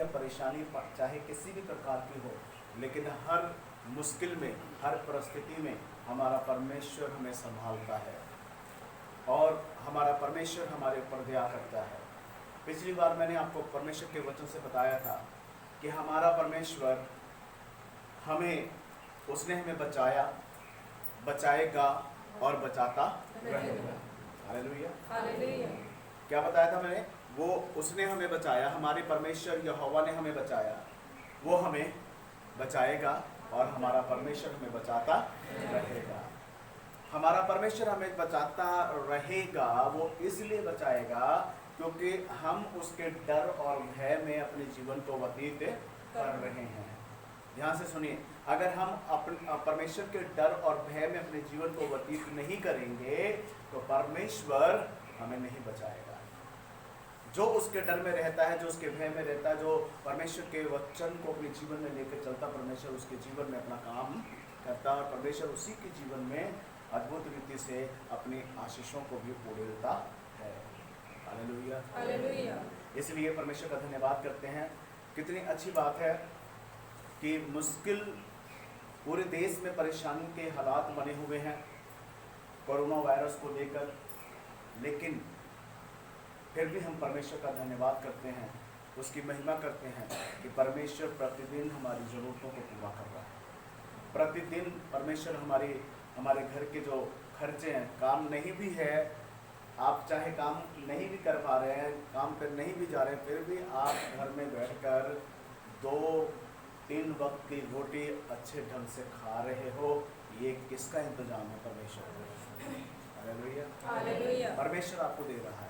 या परेशानी चाहे किसी भी प्रकार की हो, लेकिन हर मुश्किल में, हर परिस्थिति में हमारा परमेश्वर हमें संभालता है और हमारा परमेश्वर हमारे ऊपर दया करता है। पिछली बार मैंने आपको परमेश्वर के वचन से बताया था कि हमारा परमेश्वर हमें, उसने हमें बचाया, बचाएगा और बचाता रहेगा। Hallelujah, hallelujah. क्या बताया था मैंने? वो उसने हमें बचाया, हमारे परमेश्वर यहोवा ने हमें बचाया, वो हमें बचाएगा और हमारा परमेश्वर हमें बचाता रहेगा। हमारा परमेश्वर हमें बचाता रहेगा, वो इसलिए बचाएगा क्योंकि हम उसके डर और भय में अपने जीवन को व्यतीत कर रहे हैं। ध्यान से सुनिए, अगर हम अपने परमेश्वर के डर और भय में अपने जीवन को व्यतीत नहीं करेंगे तो परमेश्वर हमें नहीं बचाएगा। जो उसके डर में रहता है, जो उसके भय में रहता है, जो परमेश्वर के वचन को अपने जीवन में लेकर चलता, परमेश्वर उसके जीवन में अपना काम करता और परमेश्वर उसी के जीवन में अद्भुत रीति से अपनी आशीषों को भी उड़ेलता है। Hallelujah, hallelujah. इसलिए परमेश्वर का धन्यवाद करते हैं। कितनी अच्छी बात है कि मुश्किल, पूरे देश में परेशानी के हालात बने हुए हैं कोरोना वायरस को लेकर, लेकिन फिर भी हम परमेश्वर का धन्यवाद करते हैं, उसकी महिमा करते हैं कि परमेश्वर प्रतिदिन हमारी ज़रूरतों को पूरा कर रहा है। प्रतिदिन परमेश्वर हमारे घर के जो खर्चे हैं, काम नहीं भी है, आप चाहे काम नहीं भी कर पा रहे हैं, काम पर नहीं भी जा रहे हैं, फिर भी आप घर में बैठकर 2-3 वक्त की रोटी अच्छे ढंग से खा रहे हो, ये किसका इंतजाम है? परमेश्वर। Hallelujah, hallelujah. परमेश्वर आपको दे रहा है,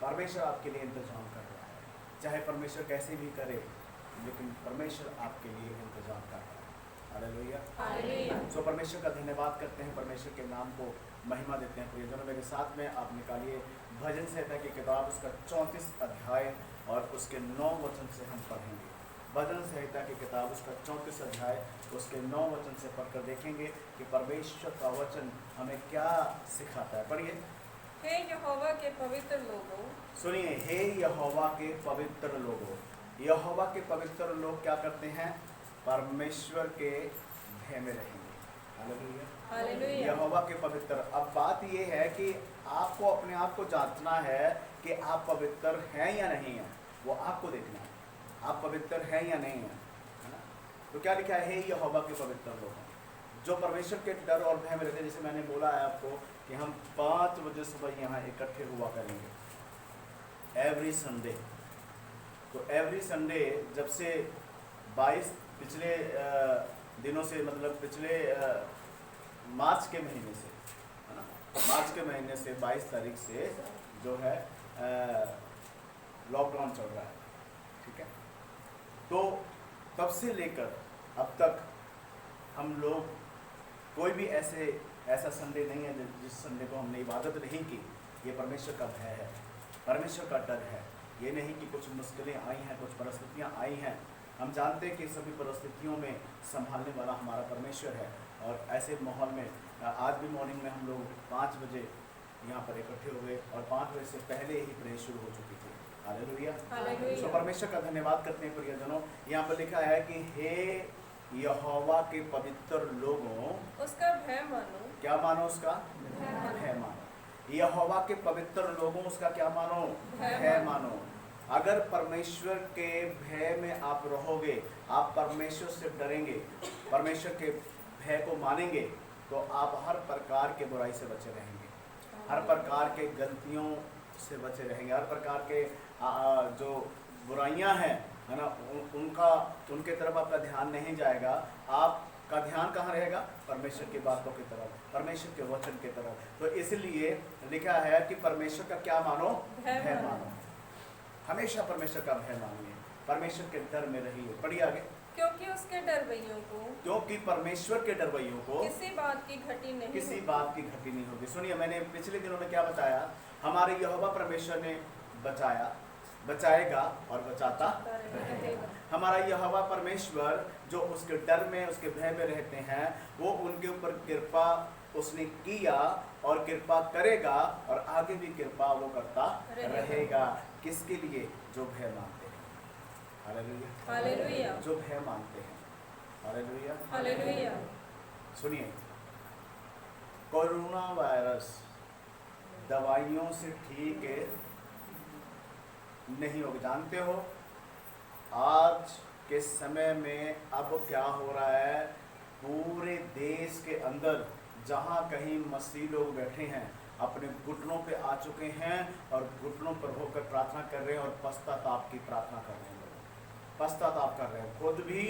परमेश्वर आपके लिए इंतजाम कर रहा है। चाहे परमेश्वर कैसे भी करे, लेकिन परमेश्वर आपके लिए इंतजाम कर रहा है। Hallelujah, hallelujah. सो परमेश्वर का धन्यवाद करते हैं, परमेश्वर के नाम को महिमा देते हैं। प्रियजनों, मेरे साथ में आप निकालिए भजन संहिता की किताब, उसका 34 अध्याय और उसके 9 वचन से हम पढ़ेंगे। भजन संहिता की किताब, उसका 34 अध्याय, उसके 9 वचन से पढ़कर देखेंगे कि परमेश्वर का वचन हमें क्या सिखाता है। पढ़िए। हे यहोवा के पवित्र लोगों, सुनिए, हे यहोवा के पवित्र लोगों। यहोवा के पवित्र लोग क्या करते हैं? परमेश्वर के भय में रहेंगे। Hallelujah, hallelujah. यहोवा के पवित्र। अब बात ये है कि आपको अपने आप को जांचना है कि आप पवित्र हैं या नहीं हैं, वो आपको देखना है, आप पवित्र हैं या नहीं हैं, है ना? तो क्या लिखा है? हे यहोवा के पवित्र लोग, जो परमेश्वर के डर और भय में रहते हैं। जैसे मैंने बोला है आपको कि हम 5 बजे सुबह यहाँ इकट्ठे हुआ करेंगे एवरी संडे। तो एवरी संडे जब से 22 पिछले दिनों से, मतलब पिछले मार्च के महीने से, है ना, मार्च के महीने से 22 तारीख से जो है लॉकडाउन चल रहा है, ठीक है। तो तब से लेकर अब तक हम लोग, कोई भी ऐसा संडे नहीं है जिस संडे को हमने इबादत नहीं की। ये परमेश्वर का भय है, परमेश्वर का डर है। ये नहीं कि कुछ मुश्किलें आई हैं, कुछ परिस्थितियां आई हैं, हम जानते हैं कि सभी परिस्थितियों में संभालने वाला हमारा परमेश्वर है। और ऐसे माहौल में आज भी मॉर्निंग में हम लोग 5 बजे यहाँ पर इकट्ठे हुए और 5 बजे से पहले ही प्रे शुरू हो चुकी थी। Hallelujah, hallelujah. तो परमेश्वर का धन्यवाद करते हैं प्रियजनों। यहाँ पर लिखा है कि हे यहोवा के पवित्र लोगों, उसका भय मानो। क्या मानो? उसका भय मानो। यहोवा के पवित्र लोगों, उसका क्या मानो? भय मानो। अगर परमेश्वर के भय में आप रहोगे, आप परमेश्वर से डरेंगे, परमेश्वर के भय को मानेंगे, तो आप हर प्रकार के बुराई से बचे रहेंगे, हर प्रकार के गलतियों से बचे रहेंगे, हर प्रकार के जो बुराइयां हैं, है ना, उनके तरफ आपका ध्यान नहीं जाएगा। आपका ध्यान कहाँ रहेगा? परमेश्वर की बातों की तरफ, परमेश्वर के वचन की तरफ। तो इसलिए लिखा है कि परमेश्वर का क्या मानो? भय मानो। हमेशा परमेश्वर का भय मानिए, परमेश्वर के डर में रहिए। पढ़िए आगे। क्योंकि उसके डरवैयों को, क्योंकि परमेश्वर के डरवैयों को किसी बात की घटी नहीं होगी। सुनिए, मैंने पिछले दिनों में क्या बताया? हमारे यहोवा परमेश्वर ने बचाया, बचाएगा और बचाता रहेगा। हमारा यहोवा परमेश्वर जो उसके डर में, उसके भय में रहते हैं, वो उनके ऊपर कृपा उसने किया और कृपा करेगा और आगे भी कृपा वो करता रहेगा। किसके लिए? जो भय मानते हैं। हालेलुया। हालेलुया। जो भय मानते हैं। हालेलुया। हालेलुया। सुनिए, कोरोना वायरस दवाइयों से ठीक नहीं होगा। जानते हो आज के समय में अब क्या हो रहा है, पूरे देश के अंदर जहाँ कहीं मसीह लोग बैठे हैं अपने घुटनों पे आ चुके हैं और घुटनों पर होकर प्रार्थना कर रहे हैं और पश्चाताप की प्रार्थना कर रहे हैं। लोग पश्चाताप कर रहे हैं, खुद भी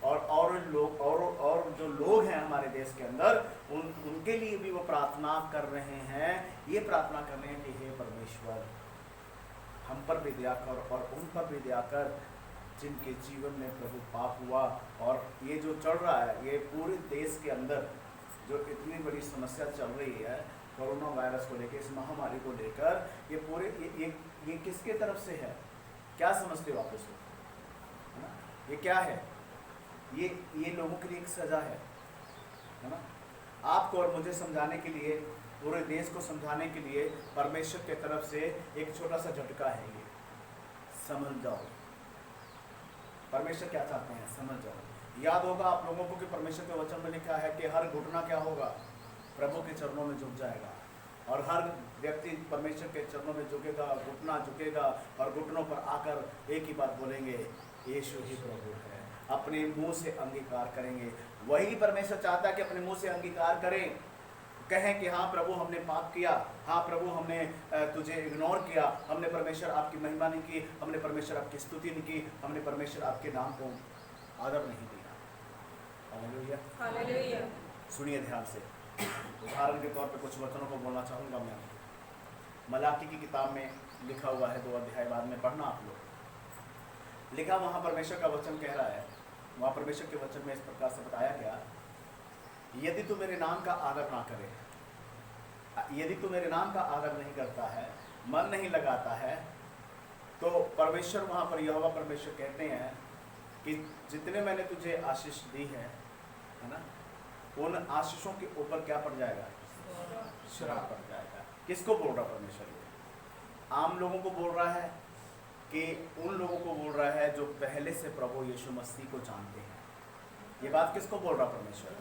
और लोग और जो लोग हैं हमारे देश के अंदर उनके लिए भी वो प्रार्थना कर रहे हैं। ये प्रार्थना कर रहे हैं कि हे परमेश्वर, हम पर भी दया कर और उन पर भी दया कर जिनके जीवन में प्रभु पाप हुआ। और ये जो चल रहा है, ये पूरे देश के अंदर जो इतनी बड़ी समस्या चल रही है कोरोना वायरस को लेकर, इस महामारी को लेकर, ये पूरे ये किसके तरफ से है? क्या समझते हो आप इसको? है ना, ये क्या है? ये लोगों के लिए एक सजा है ना। आपको और मुझे समझाने के लिए, पूरे देश को समझाने के लिए परमेश्वर की तरफ से एक छोटा सा झटका है। ये समझ जाओ परमेश्वर क्या चाहते हैं, समझ जाओ। याद होगा आप लोगों को कि परमेश्वर के वचन में लिखा है कि हर घुटना क्या होगा, प्रभु के चरणों में झुक जाएगा और हर व्यक्ति परमेश्वर के चरणों में झुकेगा, घुटना झुकेगा और घुटनों पर आकर एक ही बात बोलेंगे, यीशु ही प्रभु है। अपने मुंह से अंगीकार करेंगे। वही परमेश्वर चाहता है कि अपने मुंह से अंगीकार करें, कहें कि हाँ प्रभु हमने पाप किया, हाँ प्रभु हमने तुझे इग्नोर किया, हमने परमेश्वर आपकी महिमा नहीं की, हमने परमेश्वर आपकी स्तुति नहीं की, हमने परमेश्वर आपके नाम को आदर नहीं दिया। हालेलुया। हालेलुया। सुनिए ध्यान से, उदाहरण के तौर पे कुछ वचनों को बोलना चाहूँगा मैं। मलाकी की किताब में लिखा हुआ है, 2 अध्याय बाद में पढ़ना आप लोग। लिखा वहाँ परमेश्वर का वचन कह रहा है, वहाँ परमेश्वर के वचन में इस प्रकार से बताया गया, यदि तू मेरे नाम का आदर ना करे, यदि तू मेरे नाम का आदर नहीं करता है, मन नहीं लगाता है, तो परमेश्वर वहाँ पर यहोवा परमेश्वर कहते हैं कि जितने मैंने तुझे आशीष दी है ना, उन आशीषों के ऊपर क्या पड़ जाएगा? श्राप पड़ जाएगा। किसको बोल रहा परमेश्वर? आम लोगों को बोल रहा है कि उन लोगों को बोल रहा है जो पहले से प्रभु यीशु मसीह को जानते हैं। ये बात किसको बोल रहा परमेश्वर?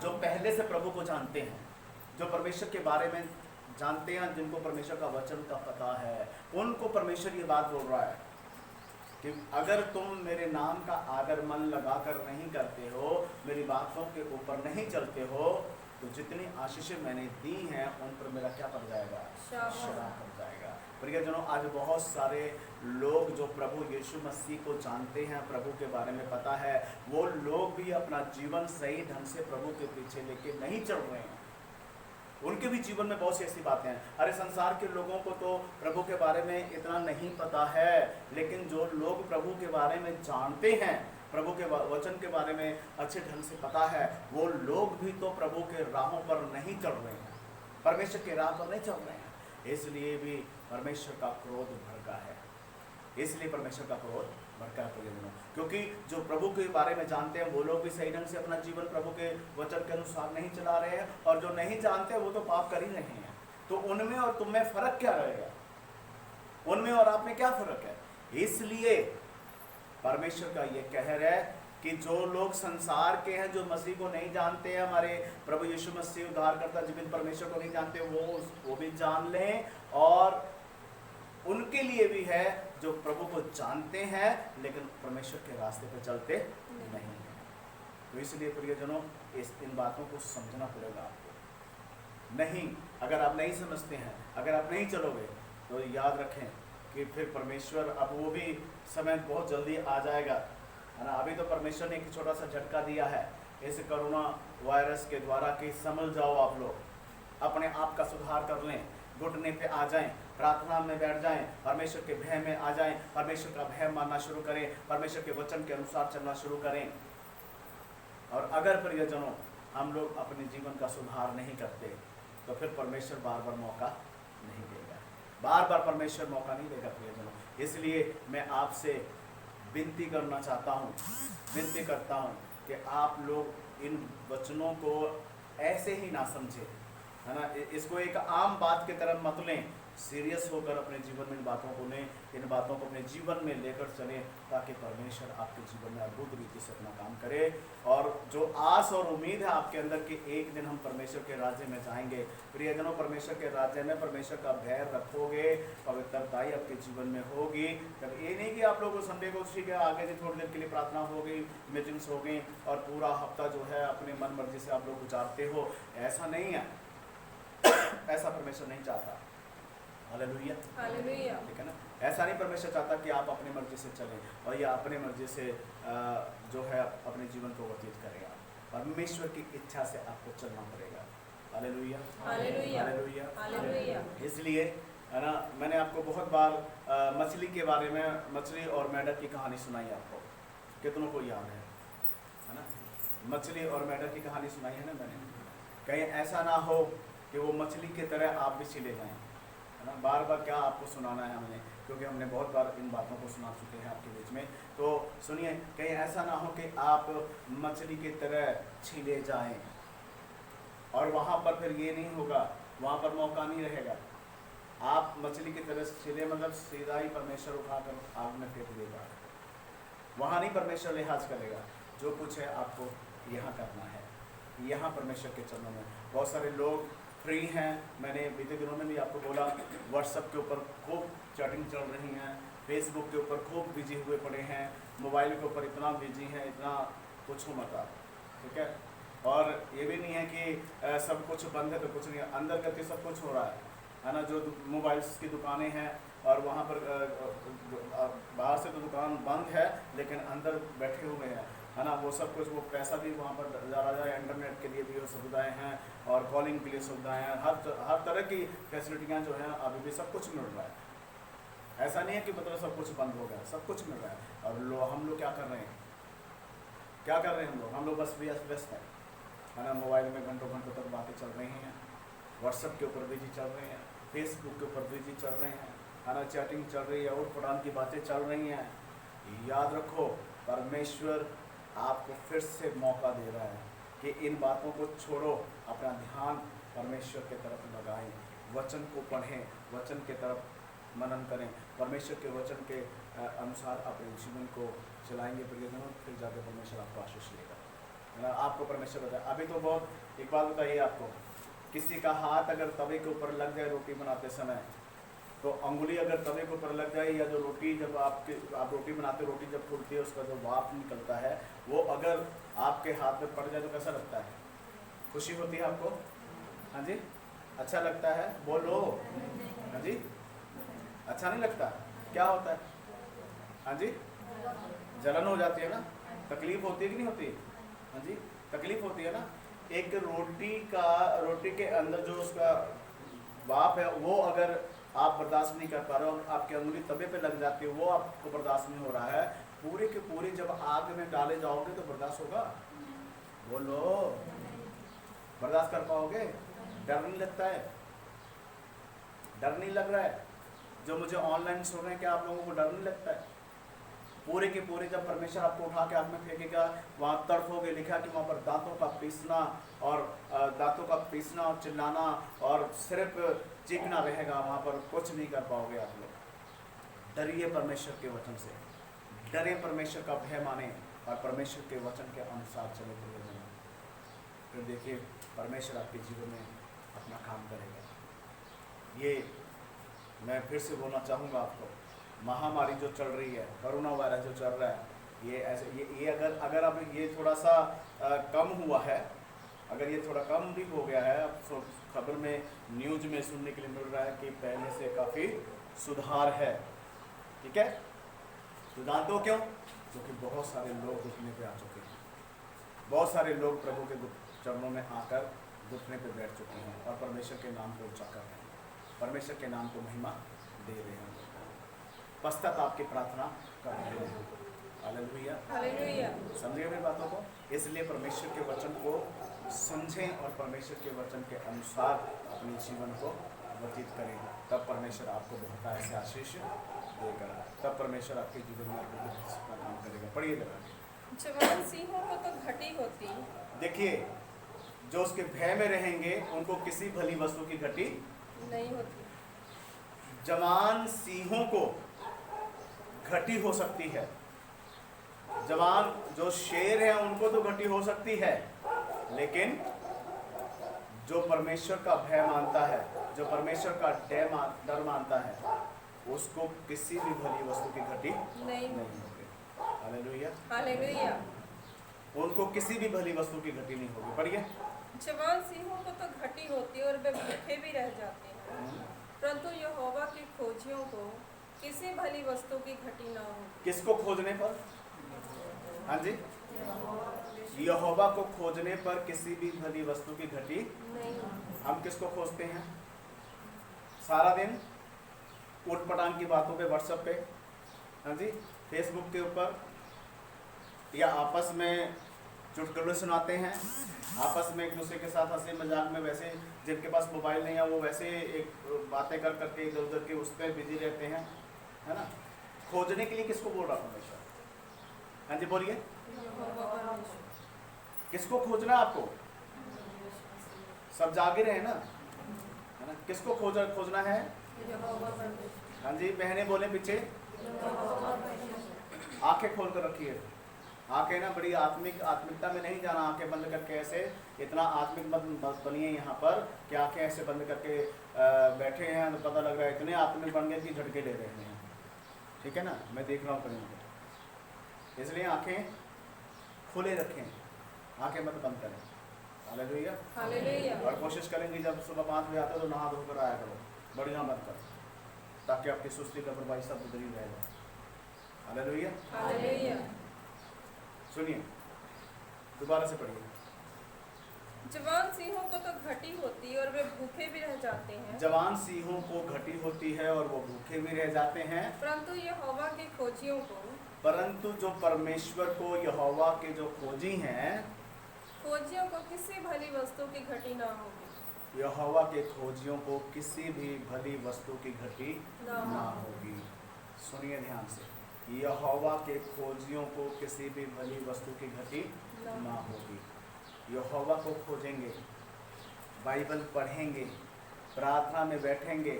जो पहले से प्रभु को जानते हैं, जो परमेश्वर के बारे में जानते हैं, जिनको परमेश्वर का वचन का पता है, उनको परमेश्वर ये बात बोल रहा है कि अगर तुम मेरे नाम का आदर मन लगाकर नहीं करते हो, मेरी बातों के ऊपर नहीं चलते हो, तो जितनी आशीषें मैंने दी हैं उन पर मेरा क्या पड़ जाएगा? श्राप पड़ जाएगा। प्रियजनों, आज बहुत सारे लोग जो प्रभु यीशु मसीह को जानते हैं, प्रभु के बारे में पता है, वो लोग भी अपना जीवन सही ढंग से प्रभु के पीछे लेके नहीं चल रहे हैं। उनके भी जीवन में बहुत सी ऐसी बातें हैं। अरे संसार के लोगों को तो प्रभु के बारे में इतना नहीं पता है, लेकिन जो लोग प्रभु के बारे में जानते हैं, प्रभु के वचन के बारे में अच्छे ढंग से पता है, वो लोग भी तो प्रभु के राहों पर नहीं चल रहे हैं, परमेश्वर के राह पर नहीं चल रहे हैं। इसलिए भी परमेश्वर का क्रोध भड़का है, इसलिए परमेश्वर का क्रोध भड़का है, क्योंकि जो प्रभु के बारे में जानते हैं वो लोग भी सही ढंग से अपना जीवन प्रभु के वचन के अनुसार नहीं चला रहे हैं, और जो नहीं जानते वो तो पाप कर ही रहे हैं। तो उनमें और तुम में फर्क क्या रहेगा? उनमें और आप में क्या फर्क है? इसलिए परमेश्वर का ये कहर है कि जो लोग संसार के हैं, जो मसीह को नहीं जानते हैं, हमारे प्रभु यीशु मसीह उद्धारकर्ता जीवित परमेश्वर को नहीं जानते, वो भी जान लें। और उनके लिए भी है जो प्रभु को जानते हैं लेकिन परमेश्वर के रास्ते पर चलते नहीं हैं। तो इसलिए प्रियजनों, इन बातों को समझना पड़ेगा आपको। नहीं, अगर आप नहीं समझते हैं, अगर आप नहीं चलोगे, तो याद रखें कि फिर परमेश्वर, अब वो भी समय बहुत जल्दी आ जाएगा, है ना। अभी तो परमेश्वर ने एक छोटा सा झटका दिया है इस कोरोना वायरस के द्वारा कि समझ जाओ, आप लोग अपने आप का सुधार कर लें, घुटने पे आ जाएं, प्रार्थना में बैठ जाएं, परमेश्वर के भय में आ जाएं, परमेश्वर का भय मानना शुरू करें, परमेश्वर के वचन के अनुसार चलना शुरू करें। और अगर प्रियजनों हम लोग अपने जीवन का सुधार नहीं करते, तो फिर परमेश्वर बार बार मौका नहीं देगा, बार बार परमेश्वर मौका नहीं देगा प्रियजनों। इसलिए मैं आपसे विनती करना चाहता हूँ, विनती करता हूँ कि आप लोग इन वचनों को ऐसे ही ना समझें, है ना। इसको एक आम बात की तरह मत लें सीरियस होकर अपने जीवन में इन बातों को अपने जीवन में लेकर चलें, ताकि परमेश्वर आपके जीवन में अद्भुत रीति से अपना काम करे। और जो आस और उम्मीद है आपके अंदर कि एक दिन हम परमेश्वर के राज्य में जाएंगे, प्रियजनों, परमेश्वर के राज्य में परमेश्वर का भय रखोगे, पवित्रताई आपके जीवन में होगी। जब ये नहीं कि आप लोगों को संडे को ठीक है आगे से थोड़ी देर के लिए प्रार्थना हो गई, मीटिंग्स हो गई और पूरा हफ्ता जो है अपने मन मर्जी से आप लोग गुजारते हो, ऐसा नहीं है। ऐसा परमेश्वर नहीं चाहता। Hallelujah, hallelujah. ठीक है ना। ऐसा नहीं परमेश्वर चाहता कि आप अपनी मर्जी से चलें और या अपने मर्जी से जो है अपने जीवन को व्यतीत करेगा। परमेश्वर की इच्छा से आपको चलना पड़ेगा। Hallelujah, hallelujah, hallelujah, hallelujah. इसलिए है ना, मैंने आपको बहुत बार मछली के बारे में, मछली और मेंढक की कहानी सुनाई आपको, कितनों को याद है ना। मछली और मेंढक की कहानी सुनाई है ना मैंने। कहीं ऐसा ना हो कि वो मछली की तरह आप भी छिले जाएं, है ना। बार बार क्या आपको सुनाना है हमने, क्योंकि हमने बहुत बार इन बातों को सुना चुके हैं आपके बीच में। तो सुनिए, कहीं ऐसा ना हो कि आप मछली की तरह छिले जाएं और वहाँ पर फिर ये नहीं होगा, वहाँ पर मौका नहीं रहेगा। आप मछली की तरह छिले मतलब सीधा ही परमेश्वर उठाकर आग में फेंक देगा। वहाँ नहीं परमेश्वर लिहाज करेगा। जो कुछ है आपको यहाँ करना है, यहाँ परमेश्वर के चरणों में। बहुत सारे लोग फ्री हैं। मैंने बीते दिनों में भी आपको बोला, व्हाट्सएप के ऊपर खूब चैटिंग चल रही हैं, फेसबुक के ऊपर खूब बिजी हुए पड़े हैं, मोबाइल के ऊपर इतना बिजी हैं, इतना कुछ मत आप, ठीक है। और ये भी नहीं है कि सब कुछ बंद है तो कुछ नहीं है, अंदर करके सब कुछ हो रहा है ना। जो मोबाइल्स की दुकानें हैं और वहाँ पर बाहर से तो दुकान बंद है लेकिन अंदर बैठे हुए हैं, है ना। वो सब कुछ, वो पैसा भी वहाँ पर जा रहा है, इंटरनेट के लिए भी वो सुविधाएँ हैं और कॉलिंग के लिए सुविधाएँ हैं, हर तरह की फैसिलिटियाँ जो हैं अभी भी सब कुछ मिल रहा है। ऐसा नहीं है कि मतलब सब कुछ बंद हो गया, सब कुछ मिल रहा है। और हम लोग क्या कर रहे हैं, क्या कर रहे हैं हम लोग बस व्यस्त हैं, है ना। मोबाइल में घंटों घंटों तक बातें चल रही हैं, व्हाट्सएप के ऊपर बिजी चल रहे हैं, फेसबुक के ऊपर बिजी चल रहे हैं, है ना। चैटिंग चल रही है और कुरान की बातें चल रही हैं। याद रखो, परमेश्वर आपको फिर से मौका दे रहा है कि इन बातों को छोड़ो, अपना ध्यान परमेश्वर की तरफ लगाएं, वचन को पढ़ें, वचन की तरफ मनन करें, परमेश्वर के वचन के अनुसार अपने जीवन को चलाएंगे प्रियजनों, फिर जाकर परमेश्वर आपको आशीष देगा। आपको परमेश्वर बताए। अभी तो बहुत, एक बात बताइए आपको, किसी का हाथ अगर तवे के ऊपर लग जाए रोटी बनाते समय, तो अंगुली अगर तवे के ऊपर लग जाए, या जो रोटी जब आप रोटी बनाते, रोटी जब फूलती है उसका जो वाप निकलता है, वो अगर आपके हाथ में पड़ जाए तो कैसा लगता है? खुशी होती है आपको? हाँ जी, अच्छा लगता है? बोलो हाँ जी, अच्छा नहीं लगता? क्या होता है? हाँ जी, जलन हो जाती है ना, तकलीफ होती है कि नहीं होती? हाँ जी, तकलीफ होती है ना। एक रोटी के अंदर जो उसका वाप है, वो अगर आप बर्दाश्त नहीं कर पा रहे हो, आपकी अंगुली तवे पे लग जाती है, वो आपको बर्दाश्त नहीं हो रहा है, पूरे के पूरे जब आग में डाले जाओगे तो बर्दाश्त होगा? बोलो, बर्दाश्त कर पाओगे? डर नहीं लगता है? डर नहीं लग रहा है? जो मुझे ऑनलाइन सुन रहे हैं, क्या आप लोगों को डर नहीं लगता है? पूरे के पूरे जब परमेश्वर आपको उठा के आग में फेंकेगा, वहाँ तड़फोगे। लिखा कि वहाँ पर दांतों का पीसना और चिल्लाना और सिर्फ चीखना रहेगा, वहाँ पर कुछ नहीं कर पाओगे आप लोग। डरिए परमेश्वर के वचन से, डरे, परमेश्वर का भय माने और परमेश्वर के वचन के अनुसार चले। फिर देखिए परमेश्वर आपके जीवन में अपना काम करेगा। ये मैं फिर से बोलना चाहूँगा आपको, महामारी जो चल रही है, कोरोना वायरस जो चल रहा है, ये ऐसे ये अगर अब ये थोड़ा सा कम हुआ है, अगर ये थोड़ा कम भी हो गया है, अब खबर में न्यूज़ में सुनने के लिए मिल रहा है कि पहले से काफ़ी सुधार है, ठीक है। सुधार तो क्यों? क्योंकि बहुत सारे लोग घुटने पे आ चुके हैं, बहुत सारे लोग प्रभु के चरणों में आकर घुटने पे बैठ चुके हैं और परमेश्वर के नाम को ऊंचा कर रहे हैं, परमेश्वर के नाम को महिमा दे रहे हैं, पश्चाताप की प्रार्थना कर रहे हैं। Hallelujah, hallelujah. समझिए मेरी बातों को। इसलिए परमेश्वर के वचन को समझें और परमेश्वर के वचन के अनुसार अपने जीवन को व्यतीत करें, तब परमेश्वर आपको बहुत ऐसे आशीष देगा, तब परमेश्वर आपके जीवन में आपको काम करेगा। पढ़िए जरा। जवान सिंहों को तो घटी होती। देखिए, जो उसके भय में रहेंगे उनको किसी भली वस्तु की घटी नहीं होती। जवान सिंहों को घटी हो सकती है, जवान जो शेर है उनको तो घटी हो सकती है, लेकिन जो परमेश्वर का भय मानता है, जो परमेश्वर का डर मानता है, उसको किसी भी भली वस्तु की घटी नहीं होगी। हालेलुया। हालेलुया। उनको किसी भी भली वस्तु की घटी नहीं होगी। पढ़िए। जवान सिंहों को तो घटी होती है और वे भूखे भी रह जाते हैं, परंतु यहोवा की खोजियों को किसी भली वस्तु की घटी ना होगी। किसको खोजने पर? हाँ जी, यहोवा को खोजने पर किसी भी भली वस्तु की घटी नहीं होगी। हम किसको खोजते हैं? सारा दिन उठ पटांग की बातों पे, व्हाट्सएप पे, हाँ जी, फेसबुक के ऊपर, या आपस में चुटकुले सुनाते हैं, आपस में एक दूसरे के साथ हंसी मजाक में, वैसे जिनके पास मोबाइल नहीं है वो वैसे एक बातें कर करके इधर उधर के उस पर बिजी रहते हैं, है ना। खोजने के लिए किसको बोल रहा हमेशा? हाँ जी बोलिए, यहोवा परमेश्वर। किसको खोजना आपको? सब जागे रहे ना, है ना। किसको खोजना है? यहोवा परमेश्वर। हाँ जी, बहने बोले पीछे। यहोवा परमेश्वर। आंखें खोल कर रखिए। आंखें ना बड़ी आत्मिकता में नहीं जाना, आंखें बंद करके ऐसे इतना आत्मिक मत बनिए यहाँ पर कि आंखें ऐसे बंद करके बैठे हैं तो पता लग रहा है इतने आत्मिक बन गए कि झटके ले रहे हैं। ठीक है ना, मैं देख रहा हूँ कहीं, इसलिए आंखें खुले रखें, आंखें मत बंद करें। हालेलुया। हालेलुया। और कोशिश करेंगे जब सुबह 5 बजे आते हो तो नहा धोकर आया करो, बढ़िया मत कर, ताकि आपकी सुस्ती का बर्बादी सब उधर ही रहेगा। हालेलुया। हालेलुया। सुनिए, दोबारा से पढ़िए। जवान सिंहों को तो घटी होती है और वे भूखे भी रह जाते हैं, जवान सिंहों को घटी होती है और वो भूखे भी रह जाते हैं, परंतु यहोवा की खोजियों को, परंतु जो परमेश्वर को, यहोवा के जो खोजी हैं, खोजियों को किसी भली वस्तु की घटी ना होगी। यहोवा के खोजियों को किसी भी भली वस्तु की घटी ना ना होगी। सुनिए ध्यान से, यहोवा के खोजियों को किसी भी भली वस्तु की घटी ना होगी। यहोवा को खोजेंगे, बाइबल पढ़ेंगे, प्रार्थना में बैठेंगे,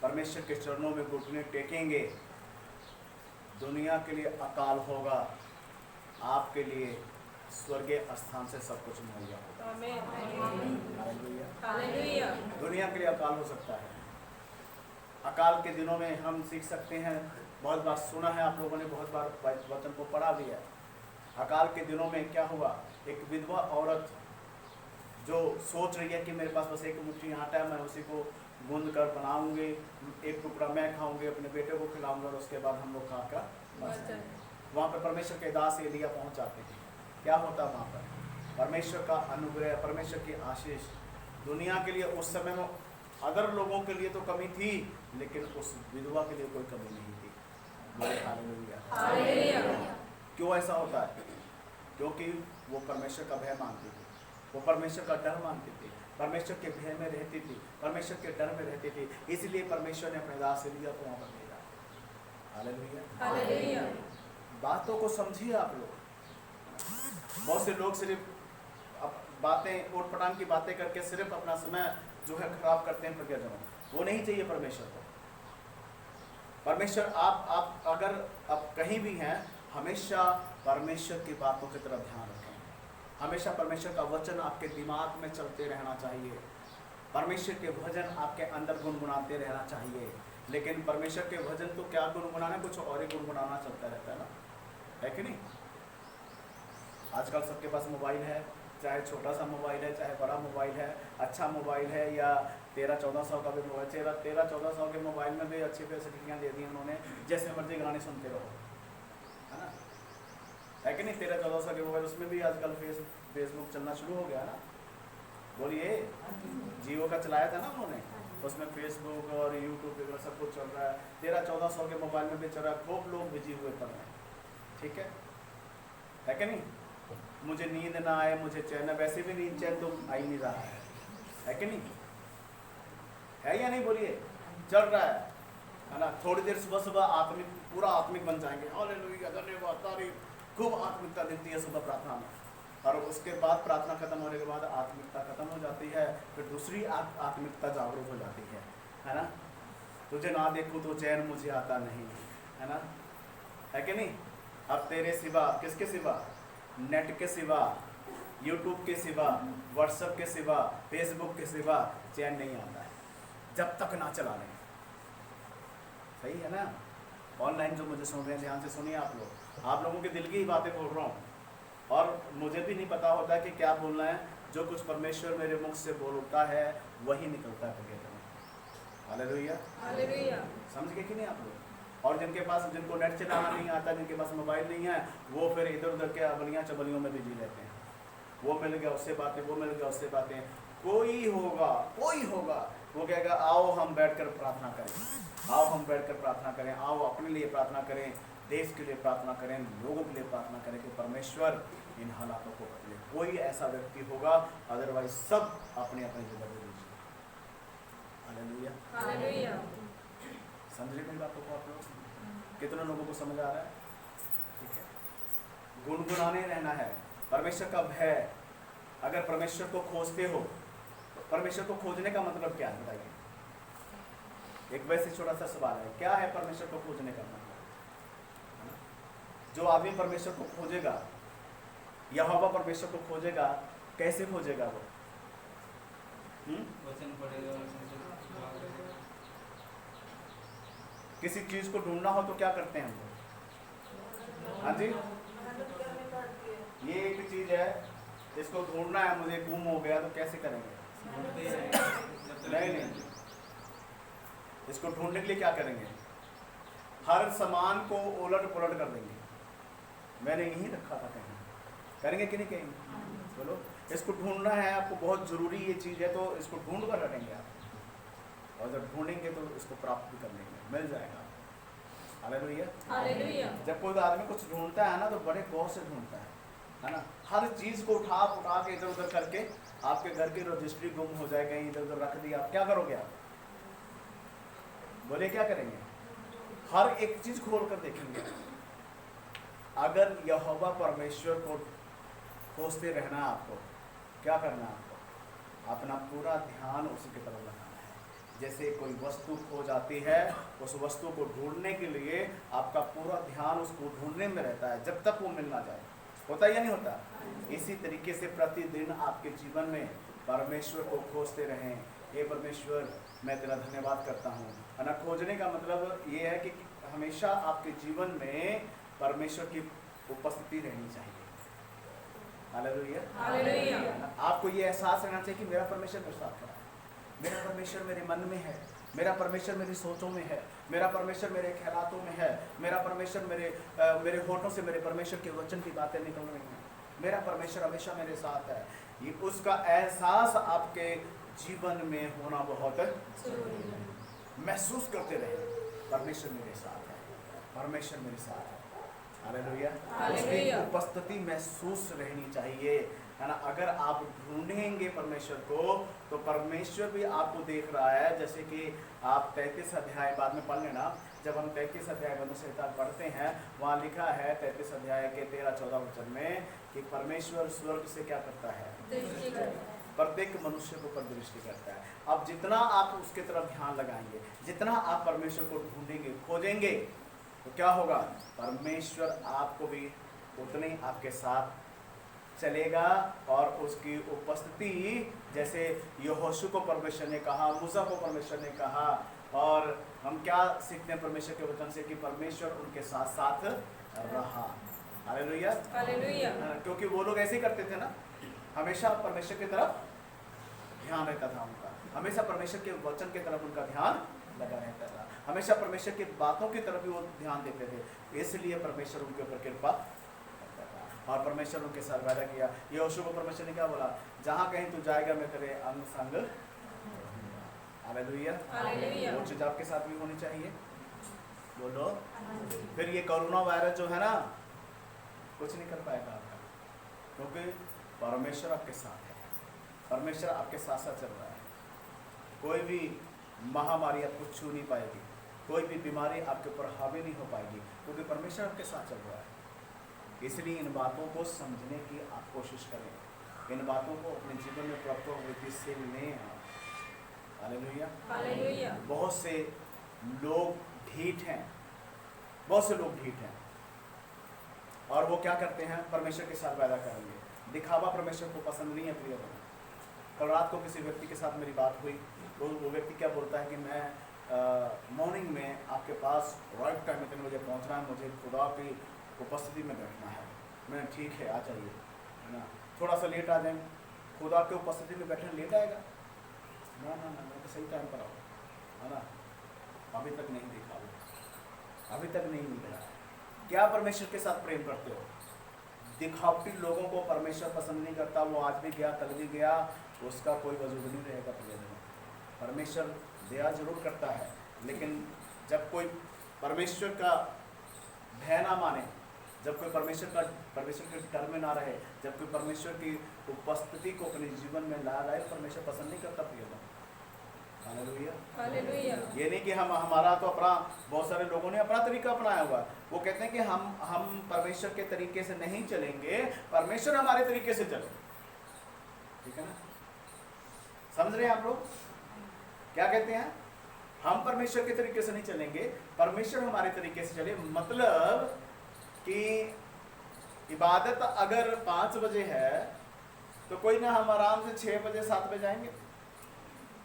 परमेश्वर के चरणों में घुटने टेकेंगे, दुनिया के लिए अकाल होगा, आपके लिए स्वर्गीय स्थान से सब कुछ मुहैया होगा। आमीन। हालेलुया। हालेलुया। दुनिया के लिए अकाल हो सकता है। अकाल के दिनों में हम सीख सकते हैं, बहुत बार सुना है आप लोगों ने, बहुत बार वचन को पढ़ा भी है। अकाल के दिनों में क्या हुआ, एक विधवा औरत जो सोच रही है कि मेरे पास बस एक मुट्ठी आटा है, मैं उसी को गूंद कर बनाऊंगी, एक टुकड़ा मैं खाऊंगी, अपने बेटे को खिलाऊंगा और उसके बाद हम लोग खाकर बस जाएंगे। वहाँ पर परमेश्वर के दास एलिया पहुँच जाते थे। क्या होता वहाँ पर? परमेश्वर का अनुग्रह, परमेश्वर की आशीष दुनिया के लिए उस समय में, अदर लोगों के लिए तो कमी थी, लेकिन उस विधवा के लिए कोई कमी नहीं थी। बोले हालेलुया। हालेलुया। क्यों ऐसा होता है? क्योंकि वो परमेश्वर का भय मानती थी, वो परमेश्वर का डर मानती थी, परमेश्वर के भय में रहती थी, परमेश्वर के डर में रहती थी। इसलिए परमेश्वर ने अपने दास एलिया को वहाँ पर भेजा। हालेलुया। हालेलुया। बातों को समझिए आप लोग। बहुत से लोग सिर्फ बातें, ओट पटांग की बातें करके सिर्फ अपना समय जो है खराब करते हैं प्रज्ञाजनों। वो नहीं चाहिए परमेश्वर को। परमेश्वर आप अगर आप कहीं भी हैं, हमेशा परमेश्वर की बातों की तरफ ध्यान रखें। हमेशा परमेश्वर का वचन आपके दिमाग में चलते रहना चाहिए। परमेश्वर के भजन आपके अंदर गुनगुनाते रहना चाहिए। लेकिन परमेश्वर के भजन तो क्या गुनगुनाना, कुछ और ही गुनगुनाना चलता रहता है ना, है कि नहीं? आजकल सबके पास मोबाइल है, चाहे छोटा सा मोबाइल है चाहे बड़ा मोबाइल है, अच्छा मोबाइल है या 13-1400 का भी मोबाइल, 13-1400 के मोबाइल में भी अच्छी फैसिलिटियाँ दे दी उन्होंने, जैसे मर्जी गाने सुनते रहो, है ना, है कि नहीं? 13-1400 के मोबाइल, उसमें भी आजकल फेसबुक चलना शुरू हो गया ना। बोलिए, जियो का चलाया था ना उन्होंने, उसमें फेसबुक और यूट्यूब वगैरह सब कुछ चल रहा है। 13-1400 के मोबाइल में भी चल रहा है, खूब लोग बिजी हुए पड़ रहे हैं। ठीक है कि नहीं? मुझे नींद ना आए, मुझे चैन, वैसे भी नींद चैन तो आ ही नहीं रहा है कि नहीं? है या नहीं? बोलिए, चल रहा है ना। थोड़ी देर सुबह सुबह आत्मिक, पूरा आत्मिक बन जाएंगे, हालेलुया, धन्यवाद, तारीफ, खूब आत्मिकता देती है सुबह प्रार्थना में। और उसके बाद प्रार्थना खत्म होने के बाद आत्मिकता खत्म हो जाती है, फिर दूसरी आत्मिकता जागरूक हो जाती है ना। तुझे ना देखूं तो चैन मुझे आता नहीं, है ना, है कि नहीं। अब तेरे सिवा, किसके सिवा, नेट के सिवा, यूट्यूब के सिवा, व्हाट्सएप के सिवा, फेसबुक के सिवा चैन नहीं आता है जब तक ना चला लें। सही है ना। ऑनलाइन जो मुझे सुन रहे हैं ध्यान से सुनिए आप लोग, आप लोगों के दिल की ही बातें बोल रहा हूँ, और मुझे भी नहीं पता होता कि क्या बोलना है। जो कुछ परमेश्वर मेरे मुख से बोलता है वही निकलता है पवित्र में। Hallelujah, hallelujah. समझ गए कि नहीं आप लोग। और जिनके पास, जिनको नेट चलाना नहीं आता, जिनके पास मोबाइल नहीं है, वो फिर इधर उधर के अबलियाँ चबलियों में बिजी रहते हैं। वो मिल गया उससे बातें, वो मिल गया उससे बातें। कोई होगा वो कहेगा आओ हम बैठकर प्रार्थना करें, आओ हम बैठकर प्रार्थना करें, आओ अपने लिए प्रार्थना करें, देश के लिए प्रार्थना करें, लोगों के लिए प्रार्थना करें कि परमेश्वर इन हालातों को बदले। कोई ऐसा व्यक्ति होगा, अदरवाइज सब अपने अपने जगह पे दीजिए। Hallelujah, hallelujah. समझ रहे मेरी बातों को आप लोग? कितने लोगों को समझ आ रहा है? ठीक है। गुनगुनाने रहना है, परमेश्वर का भय। अगर परमेश्वर को खोजते हो, तो परमेश्वर को खोजने का मतलब क्या है बताइए? एक वैसे छोटा सा सवाल है, क्या है परमेश्वर को खोजने का मतलब? जो आदमी परमेश्वर को खोजेगा, यहोवा परमेश्वर को खोजेगा, कैसे खोजेगा वो? वचन पढ़ेगा, किसी चीज को ढूंढना हो तो क्या करते हैं हम लोग? हाँ जी, ये एक चीज है, इसको ढूंढना है, मुझे गुम हो गया तो कैसे करेंगे? नहीं, इसको ढूंढने के लिए क्या करेंगे? हर सामान को उलट पुलट कर देंगे। मैंने यही रखा था, कहीं करेंगे कि नहीं कहेंगे? बोलो, इसको ढूंढना है आपको, बहुत जरूरी ये चीज है, तो इसको ढूंढ कर रखेंगे आप, और जब ढूंढेंगे तो इसको प्राप्त भी कर लेंगे, मिल जाएगा। Hallelujah, hallelujah. जब कोई आदमी कुछ ढूंढता है ना तो बड़े गौर से ढूंढता है ना। हर चीज को उठा के इधर उधर करके, आपके घर की रजिस्ट्री गुम हो जाए, कहीं इधर उधर रख दी, आप क्या करोगे? आप बोले क्या करेंगे? हर एक चीज खोल कर देखेंगे। अगर यहोवा परमेश्वर को खोजते रहना, आपको क्या करना है? आपको अपना पूरा ध्यान उसी की तरफ लगाना है। जैसे कोई वस्तु खो जाती है, उस वस्तु को ढूंढने के लिए आपका पूरा ध्यान उसको ढूंढने में रहता है जब तक वो मिल ना जाए। होता या नहीं होता? इसी तरीके से प्रतिदिन आपके जीवन में परमेश्वर को खोजते रहें। हे परमेश्वर, मैं तेरा धन्यवाद करता हूँ। है ना। खोजने का मतलब ये है कि हमेशा आपके जीवन में परमेश्वर की उपस्थिति रहनी चाहिए। Hallelujah, hallelujah. आपको ये एहसास रहना चाहिए कि मेरा परमेश्वर मेरे साथ खड़ा है, मेरा परमेश्वर मेरे मन में है, मेरा परमेश्वर मेरी सोचों में है, मेरा परमेश्वर मेरे ख्यालातों में है, मेरा परमेश्वर मेरे होठों से मेरे परमेश्वर के वचन की बातें निकल रही हैं, मेरा परमेश्वर हमेशा मेरे साथ है। ये उसका एहसास आपके जीवन में होना बहुत जरूरी है। महसूस करते रहे परमेश्वर मेरे साथ है, परमेश्वर मेरे साथ है। हालेलुया, उसकी उपस्थिति महसूस रहनी चाहिए, है ना। अगर आप ढूंढेंगे परमेश्वर को तो परमेश्वर भी आपको देख रहा है। जैसे कि आप 33 अध्याय बाद में पढ़ लेना, जब हम 33 अध्याय मनुष्य पढ़ते हैं, वहाँ लिखा है 33 अध्याय के 13-14 वचन में कि परमेश्वर स्वर्ग से क्या करता है? प्रत्येक मनुष्य को पर दृष्टि करता है। अब जितना आप उसके तरफ ध्यान लगाएंगे, जितना आप परमेश्वर को ढूंढेंगे, खोजेंगे, तो क्या होगा? परमेश्वर आपको भी उतने ही आपके साथ चलेगा। और उसकी उपस्थिति, जैसे यहोशू को परमेश्वर ने कहा, मूसा को परमेश्वर ने कहा, और हम क्या सीखते हैं परमेश्वर के वचन से कि परमेश्वर उनके साथ साथ रहा। Hallelujah, hallelujah. क्योंकि वो लोग ऐसे ही करते थे ना, हमेशा परमेश्वर की तरफ ध्यान रहता था उनका, हमेशा परमेश्वर के वचन की तरफ उनका ध्यान लगा रहता था, हमेशा परमेश्वर की बातों की तरफ भी वो ध्यान देते थे। इसलिए परमेश्वर उनके ऊपर कृपा करता था और परमेश्वर उनके साथ वादा किया। यहोशू को परमेश्वर ने क्या बोला? जहाँ कहीं तू जाएगा मैं तेरे अंग संग। Hallelujah, hallelujah. वो चीज आपके साथ भी होनी चाहिए। बोलो। फिर ये कोरोना वायरस जो है ना, कुछ नहीं कर पाएगा आपका, क्योंकि परमेश्वर आपके साथ है, परमेश्वर आपके साथ साथ चल रहा है। कोई भी महामारी आपको छू नहीं पाएगी, कोई भी बीमारी आपके ऊपर हावी नहीं हो पाएगी, क्योंकि परमेश्वर आपके साथ चल रहा है। इसलिए इन बातों को समझने की आप कोशिश करें, इन बातों को अपने जीवन में प्रॉपर रीति से लें। Hallelujah, hallelujah. बहुत से लोग ढीठ हैं, बहुत से लोग ढीठ हैं, और वो क्या करते हैं, परमेश्वर के साथ वादा करेंगे। दिखावा परमेश्वर को पसंद नहीं है प्रियजन। कल रात को किसी व्यक्ति के साथ मेरी बात हुई, तो वो व्यक्ति क्या बोलता है कि मैं मॉर्निंग में आपके पास राइट टाइम इतने बजे पहुंचना है, मुझे खुदा की उपस्थिति में बैठना है। मैं ठीक है, आ जाइए, है ना, थोड़ा सा लेट आ जाए, खुदा की उपस्थिति में बैठने लेट आएगा? ना ना ना, तो सही टाइम पर आओ, है ना। अभी तक नहीं देखा वो, अभी तक नहीं मिल रहा है। क्या परमेश्वर के साथ प्रेम करते हो? दिखावटी लोगों को परमेश्वर पसंद नहीं करता। वो आज भी गया, कल भी गया, उसका कोई वजूद नहीं रहेगा प्रियजनों। परमेश्वर दया जरूर करता है, लेकिन जब कोई परमेश्वर का भय ना माने, जब कोई परमेश्वर के डर में ना रहे, जब कोई परमेश्वर की उपस्थिति को अपने जीवन में ला लाए, परमेश्वर पसंद नहीं करता प्रियजनों। Hallelujah, hallelujah. ये नहीं कि हमारा तो अपना, बहुत सारे लोगों ने अपना तरीका अपनाया हुआ है। वो कहते हैं कि हम परमेश्वर के तरीके से नहीं चलेंगे, परमेश्वर हमारे तरीके से चले। ठीक है ना, समझ रहे हैं आप लोग क्या कहते हैं? हम परमेश्वर के तरीके से नहीं चलेंगे, परमेश्वर हमारे तरीके से चले। मतलब कि इबादत अगर 5 बजे है तो कोई ना, हम आराम से 6 बजे 7 बजे जाएंगे,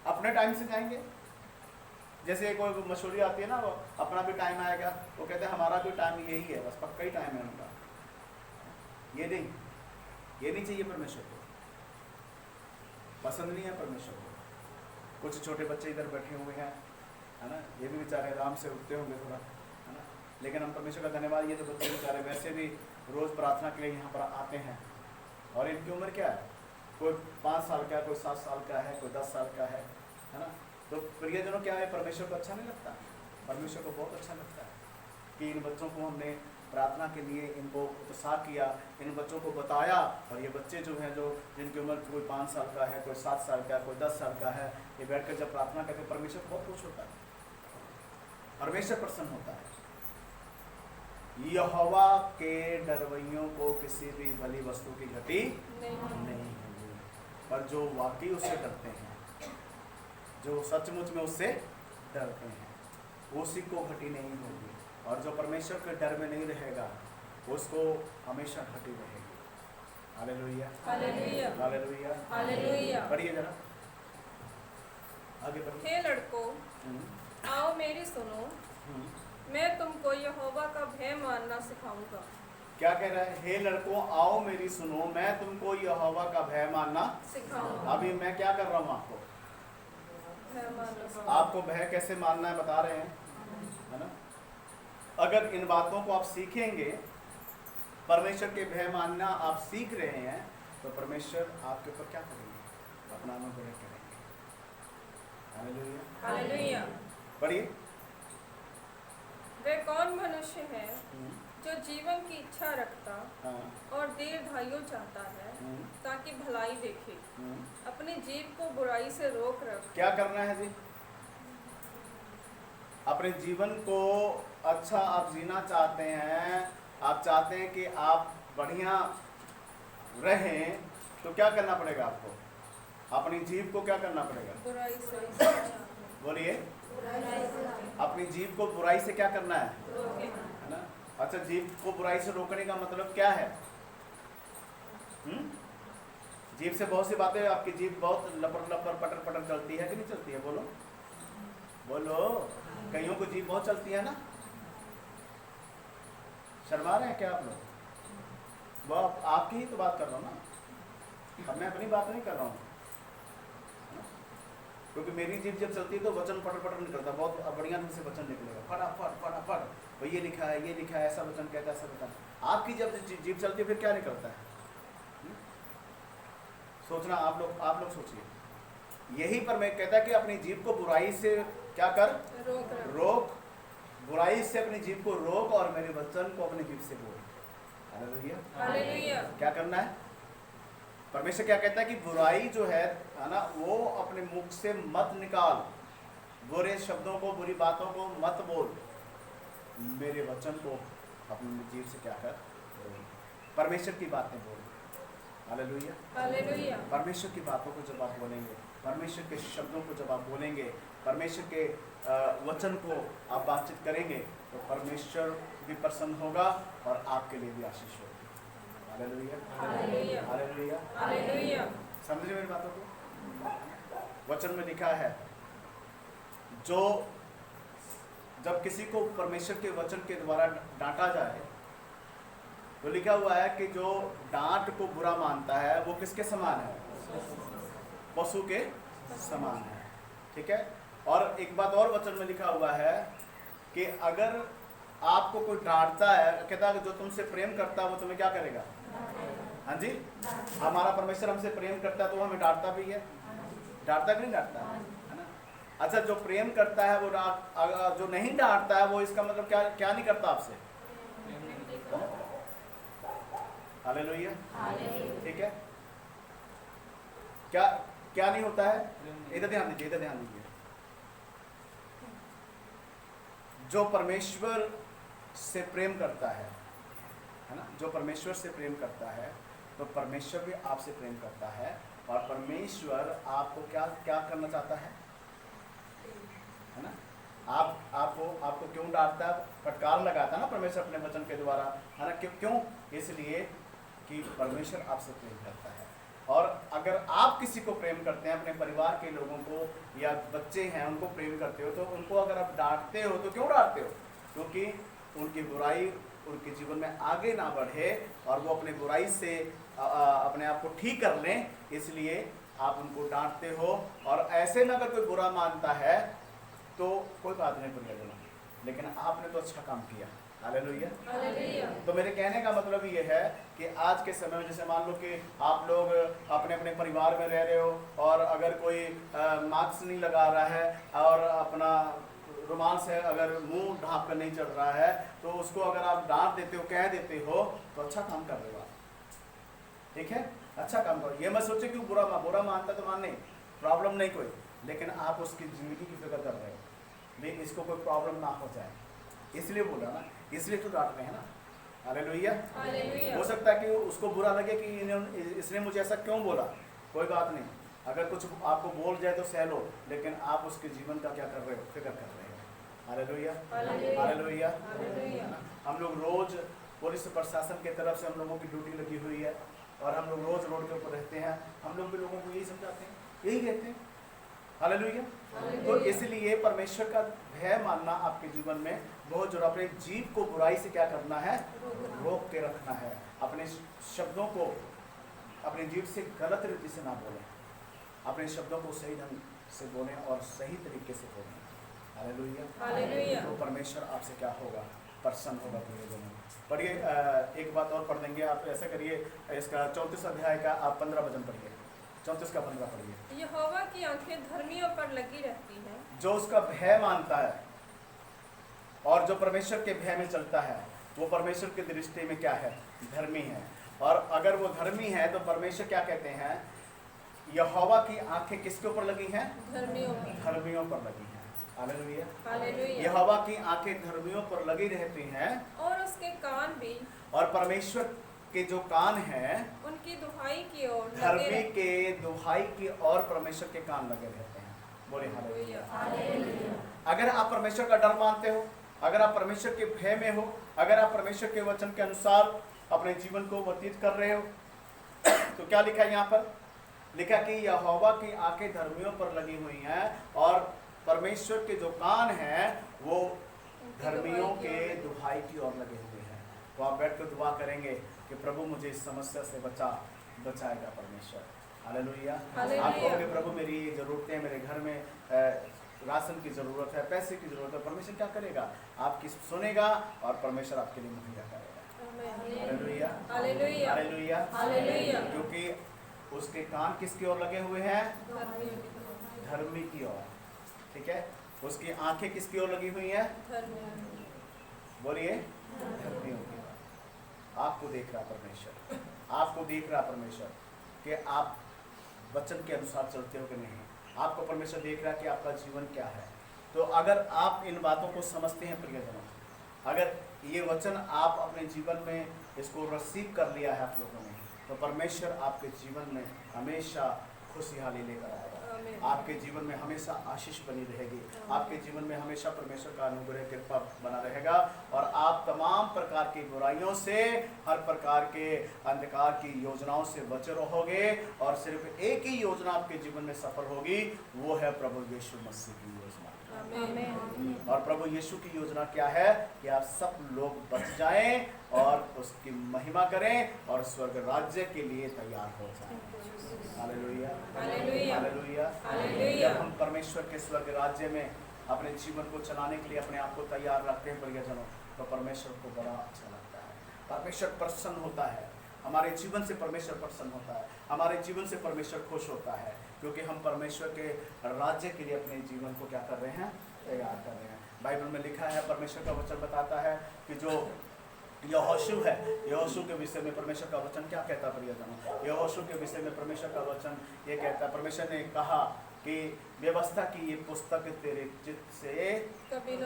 अपने टाइम से जाएंगे। जैसे कोई मशहूरी आती है ना, वो अपना भी टाइम आएगा, वो कहते हैं हमारा भी टाइम यही है, बस पक्का ही टाइम है उनका। ये नहीं चाहिए परमेश्वर को, पसंद नहीं है परमेश्वर को। कुछ छोटे बच्चे इधर बैठे हुए हैं, है ना, ये भी बेचारे आराम से उठते होंगे थोड़ा, है ना, लेकिन हम परमेश्वर का धन्यवाद, ये तो बच्चे बेचारे वैसे भी रोज़ प्रार्थना के लिए यहाँ पर आते हैं। और इनकी उम्र क्या है? कोई 5 साल का है, कोई 7 साल का है, कोई 10 साल का है ना। तो प्रियजनों, क्या है, परमेश्वर को अच्छा नहीं लगता? परमेश्वर को बहुत अच्छा लगता है कि इन बच्चों को हमने प्रार्थना के लिए इनको उत्साह किया, इन बच्चों को बताया। और ये बच्चे जो हैं, जो जिनकी उम्र कोई 5 साल का है, कोई 7 साल का है, कोई 10 साल का है, ये बैठकर जब प्रार्थना करते हैं, परमेश्वर बहुत खुश होता है, परमेश्वर प्रसन्न होता है। यहोवा के डरवैयों को किसी भी भली वस्तु की घटी नहीं होगी, पर जो वाकई उससे डरते हैं, जो सचमुच में उससे डरते हैं, उसी को घटी नहीं होगी। और जो परमेश्वर के डर में नहीं रहेगा, उसको हमेशा घटी रहेगी। Hallelujah, hallelujah, hallelujah, hallelujah. पढ़िए जरा आगे पढ़िए। हे लड़कों, आओ मेरी सुनो, मैं तुमको यहोवा का भय मानना सिखाऊंगा। क्या कह रहा है? हे लड़कों, आओ मेरी सुनो, मैं तुमको यहोवा का भय मानना सिखाऊंगा। अभी मैं क्या कर रहा हूँ आपको? भय मानना सिखाऊंगा। आपको भय कैसे मानना है बता रहे हैं, है ना। अगर इन बातों को आप सीखेंगे, परमेश्वर के भय मानना आप सीख रहे हैं, तो परमेश्वर आपके ऊपर क्या करेंगे? अपना अनुग्रह करेंगे। Hallelujah, hallelujah. पढ़िए। वह कौन मनुष्य है जो जीवन की इच्छा रखता हाँ, और दीर्घायु चाहता है, ताकि भलाई देखे, अपनी जीभ को बुराई से रोक रख। क्या करना है जी? अपने जीवन को अच्छा आप जीना चाहते हैं, आप चाहते हैं कि आप बढ़िया रहें, तो क्या करना पड़ेगा आपको? अपनी जीभ को क्या करना पड़ेगा? बुराई से बोलिए। अपनी जीभ को बुराई से क्या करना है? रोके। है ना। अच्छा, जीभ को बुराई से रोकने का मतलब क्या है? जीभ से बहुत सी बातें, आपकी जीभ बहुत लपर लपर पटर पटर चलती है कि नहीं चलती है? बोलो बोलो। कईयों को जीभ बहुत चलती है ना। शर्मा रहे हैं क्या आप लोग? वो आपकी ही तो बात कर रहा हूँ ना, अब मैं अपनी बात नहीं कर रहा हूँ। क्योंकि मेरी जीभ जब चलती है तो वचन पटर पटर निकलता, बहुत बढ़िया ढंग से वचन निकलेगा, फटाफट फटाफट, तो ये लिखा है, ये लिखा है, ऐसा वचन कहता है, ऐसा वचन। आपकी जब जीभ चलती है फिर क्या निकलता है? सोचना, आप लोग सोचिए। यही पर मैं कहता है कि अपनी जीभ को बुराई से क्या कर? रोक। बुराई से अपनी जीभ को रोक और मेरे वचन को अपनी जीभ से बोल। Hallelujah, hallelujah. क्या करना है? परमेश्वर क्या कहता है कि बुराई जो है ना, वो अपने मुख से मत निकाल, बुरे शब्दों को, बुरी बातों को मत बोल, मेरे वचन को अपनी जीभ से क्या कर? परमेश्वर की बातें बोल। Hallelujah, hallelujah. परमेश्वर की बातों को जब आप बोलेंगे, परमेश्वर के शब्दों को जब आप बोलेंगे, परमेश्वर के वचन को आप बातचीत करेंगे तो परमेश्वर भी प्रसन्न होगा और आपके लिए भी आशीष होगी। Hallelujah, hallelujah, hallelujah, hallelujah. समझे मेरी बातों को? वचन में लिखा है जो जब किसी को परमेश्वर के वचन के द्वारा डांटा जाए तो लिखा हुआ है कि जो डांट को बुरा मानता है वो किसके समान है? पशु के समान है। ठीक है। और एक बात और वचन में लिखा हुआ है कि अगर आपको कोई डांटता है, कहता है जो तुमसे प्रेम करता है वो तुम्हें क्या करेगा? हाँ जी, हमारा परमेश्वर हमसे प्रेम करता है तो हमें डांटता भी है। डांटता कि नहीं डांटता है ना? अच्छा, जो प्रेम करता है वो जो नहीं डांटता है वो इसका मतलब क्या क्या नहीं करता आपसे? हालेलुया, ठीक है। क्या क्या नहीं होता है? इधर ध्यान दीजिए, इधर ध्यान दीजिए। जो परमेश्वर से प्रेम करता है ना, जो परमेश्वर से प्रेम करता है तो परमेश्वर भी आपसे प्रेम करता है। और परमेश्वर आपको क्या क्या करना चाहता है ना? आपको क्यों डांटता है, फटकार लगाता है ना परमेश्वर अपने वचन के द्वारा, है ना? क्यों? इसलिए कि परमेश्वर आपसे प्रेम करता है। और अगर आप किसी को प्रेम करते हैं, अपने परिवार के लोगों को या बच्चे हैं उनको प्रेम करते हो, तो उनको अगर आप डांटते हो तो क्यों डांटते हो? क्योंकि उनकी बुराई उनके जीवन में आगे ना बढ़े और वो अपने बुराई से अपने आप को ठीक कर लें, इसलिए आप उनको डांटते हो। और ऐसे में अगर कोई बुरा मानता है तो कोई बात नहीं प्रियजन, लेकिन आपने तो अच्छा काम किया। Hallelujah, hallelujah. तो मेरे कहने का मतलब ये है कि आज के समय में जैसे मान लो कि आप लोग अपने अपने परिवार में रह रहे हो और अगर कोई मास्क नहीं लगा रहा है और अपना रुमाल से अगर मुंह ढांप कर नहीं चल रहा है तो उसको अगर आप डांट देते हो, कह देते हो तो अच्छा काम कर रहे हो आप। ठीक है, अच्छा काम करो। ये मत सोचे कि बुरा मानता तो मानने प्रॉब्लम नहीं कोई, लेकिन आप उसकी जिंदगी की फिक्र कर रहे हो भी इसको कोई प्रॉब्लम ना हो जाए, इसलिए बोला ना, इसलिए तो डांट रहे हैं ना। Hallelujah, hallelujah. हो सकता है कि उसको बुरा लगे कि इसने मुझे ऐसा क्यों बोला, कोई बात नहीं, अगर कुछ आपको बोल जाए तो सह लो, लेकिन आप उसके जीवन का क्या कर रहे हो? फिक्र कर रहे हो। Hallelujah, hallelujah. हम लोग रोज पुलिस प्रशासन की तरफ से हम लोगों की ड्यूटी लगी हुई है और हम लोग रोज रोड के ऊपर रहते हैं, हम लोग भी लोगों को यही समझाते हैं, यही कहते हैं। हालेलुया। तो इसलिए परमेश्वर का भय मानना आपके जीवन में बहुत जरूरी। अपने जीव को बुराई से क्या करना है? रोक के रखना है। अपने शब्दों को अपने जीव से गलत रीति से ना बोलें, अपने शब्दों को सही ढंग से बोलें और सही तरीके से बोलें। Hallelujah, hallelujah. तो परमेश्वर आपसे क्या होगा? प्रसन्न होगा। पढ़िए, एक बात और पढ़ देंगे, आप ऐसा करिए, इसका 34 अध्याय का आप 15 वचन पढ़िए, 34 का 15 पढ़िए। यहोवा की आंखें धर्मियों पर लगी रहती हैं, जो उसका भय मानता है और जो परमेश्वर के भय में चलता है वो परमेश्वर की दृष्टि में क्या है? धर्मी है। और अगर वो धर्मी है तो परमेश्वर क्या कहते हैं? यहोवा की आंखें किसके ऊपर लगी हैं? धर्मियों पर। धर्मियों पर लगी हैं। Hallelujah, hallelujah. यहोवा की आंखें धर्मियों पर लगी रहती हैं और उसके कान भी और परमेश्वर के जो कान हैं उनकी दुहाई की ओर लगे धर्मी रहते के दुहाई की और परमेश्वर के कान लगे रहते हैं। बोले हालेलुया। हालेलुया। अगर आप परमेश्वर का डर मानते हो, अगर आप परमेश्वर के भय में हो, अगर आप परमेश्वर के वचन के अनुसार अपने जीवन को व्यतीत कर रहे हो तो क्या लिखा है यहाँ पर? लिखा कि यहोवा की आंखें धर्मियों पर लगी हुई हैं और परमेश्वर के जो कान हैं वो धर्मियों के दुहाई की ओर लगे हुए हैं। तो आप बैठ कर दुआ करेंगे कि प्रभु मुझे इस समस्या से बचाएगा परमेश्वर। हालेलुया। आप कहोगे प्रभु मेरी ये ज़रूरतें हैं, मेरे घर में राशन की ज़रूरत है, पैसे की ज़रूरत है, परमेश्वर क्या करेगा? आपकी सुनेगा और परमेश्वर आपके लिए मुहैया करेगा। Hallelujah, hallelujah. Hallelujah, hallelujah. क्योंकि उसके कान किसकी ओर लगे हुए हैं? धर्मियों की धर्मी की ओर। ठीक है, उसकी आंखें किसकी ओर लगी हुई हैं? धर्मियों। बोलिए, धर्मियों की ओर। आपको देख रहा परमेश्वर, आपको देख रहा परमेश्वर कि आप वचन के अनुसार चलते हो कि नहीं। आपको परमेश्वर देख रहा है कि आपका जीवन क्या है। तो अगर आप इन बातों को समझते हैं प्रियजनों, अगर ये वचन आप अपने जीवन में इसको रिसीव कर लिया है आप लोगों ने, तो परमेश्वर आपके जीवन में हमेशा खुशहाली लेकर आएगा। आमीन। आपके जीवन में हमेशा आशीष बनी रहेगी, आपके जीवन में हमेशा परमेश्वर का अनुग्रह कृपा बना रहेगा और आप तमाम प्रकार की बुराइयों से, हर प्रकार के अंधकार की योजनाओं से बचे रहोगे और सिर्फ एक ही योजना आपके जीवन में सफल होगी, वो है प्रभु यीशु मसीह की योजना। आमीन। और प्रभु यीशु की योजना क्या है कि आप सब लोग बच जाएं और उसकी महिमा करें और स्वर्ग राज्य के लिए तैयार हो जाएं। Hallelujah, hallelujah, hallelujah. हालेलुया। जब हम परमेश्वर के स्वर्ग राज्य में अपने जीवन को चलाने के लिए अपने आप को तैयार रखते हैं प्रियजनों, तो परमेश्वर को बड़ा अच्छा लगता है, परमेश्वर प्रसन्न होता है, हमारे जीवन से परमेश्वर प्रसन्न होता है, हमारे जीवन से परमेश्वर खुश होता है, क्योंकि हम परमेश्वर के राज्य के लिए अपने जीवन को क्या कर रहे हैं, तैयार कर रहे हैं। बाइबल में लिखा है, परमेश्वर का वचन बताता है कि जो यहोशू है, यहोशू के विषय में परमेश्वर का वचन क्या कहता है प्रियजनों? यहोशू के विषय में परमेश्वर का वचन ये कहता है, परमेश्वर ने कहा कि व्यवस्था की ये पुस्तक तेरे चित्त से कभी